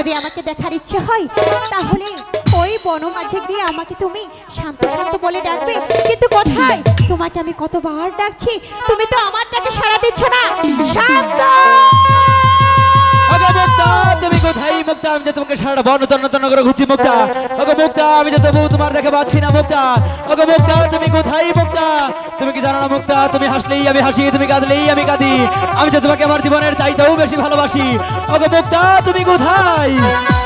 যদি আমাকে দেখার ইচ্ছে হয় তাহলে ওই বন মাঝে গিয়ে আমাকে তুমি শান্ত শান্ত বলে ডাকবে। কিন্তু কোথায়? তোমাকে আমি কতবার ডাকছি, তুমি তো আমার ডাকে সাড়া দিচ্ছ না। শান্ত! তুমি কোথায় মুক্তা? আমি যে তোমাকে সারা বন তন্ন করে খুঁজছি মুক্তা। ওগো মুক্তা, আমি যে তবু তোমার দেখে পাচ্ছি না মুক্তা। ওগো মুক্তা, তুমি কোথায় মুক্তা? তুমি কি জানো না মুক্তা, তুমি হাসলেই আমি হাসি, তুমি কাঁদলেই আমি কাঁদি। আমি যে তোমাকে আমার জীবনের চাইতেও বেশি ভালোবাসি। ওগো মুক্তা, তুমি কোথায়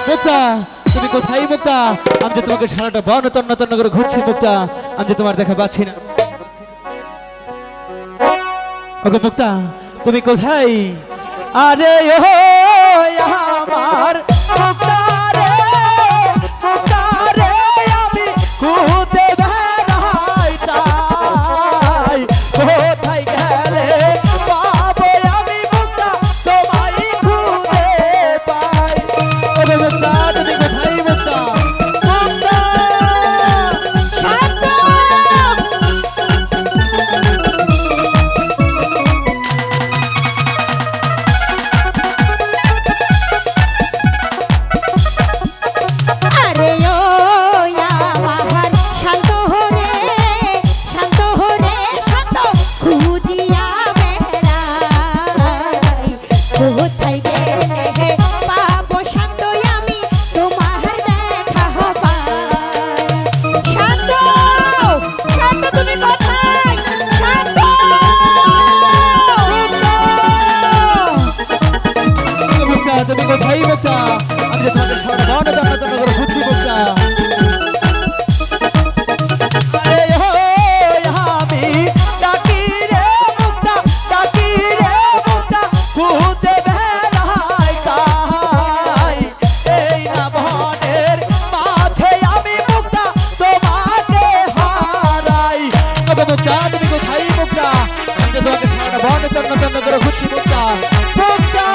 মুক্তা? তুমি কোথায় মুক্তা? আমি যে তোমাকে সারাটা বন তন্ন করে খুঁজছি মুক্তা, আমি যে তোমার দেখা পাচ্ছি না। ওগো মুক্তা, তুমি কোথায়? আরে ও আমার মুক্তা রে, মুক্তা রে, আমি খুঁজে বেড়াই তাই। কোথায় গেলে পাবো আমি মুক্তা, তোমায় খুঁজে পাই। ওরে মুক্তা, তুমি কোথায় মুক্তা? মুক্তা! শান্ত! তুমি কোথায় মুক্তা? আমি যে তোমাকে সারা বন তন্ন করে খুঁজছি মুক্তা। আরে ও আমি ডাকি রে মুক্তা, ডাকি রে মুক্তা, খুঁজে বেড়াই তাই। এই না বনের মাঝে আমি মুক্তা, তোমাকে হারাই। ওগো মুক্তা, তুমি কোথায় মুক্তা? আমি যে তোমাকে সারা বন তন্ন করে খুঁজছি মুক্তা। মুক্তা!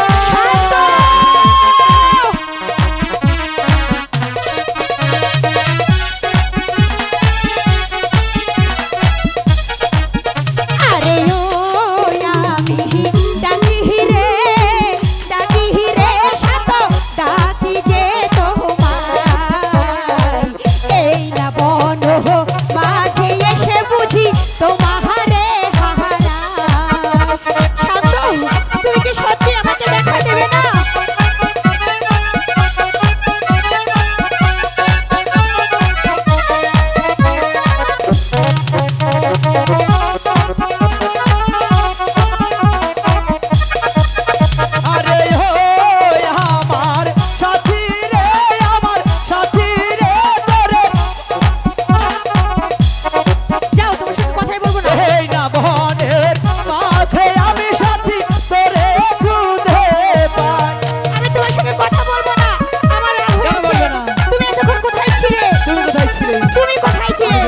তুমি কোথায় ছিলে? তুমি কোথায় ছিলে?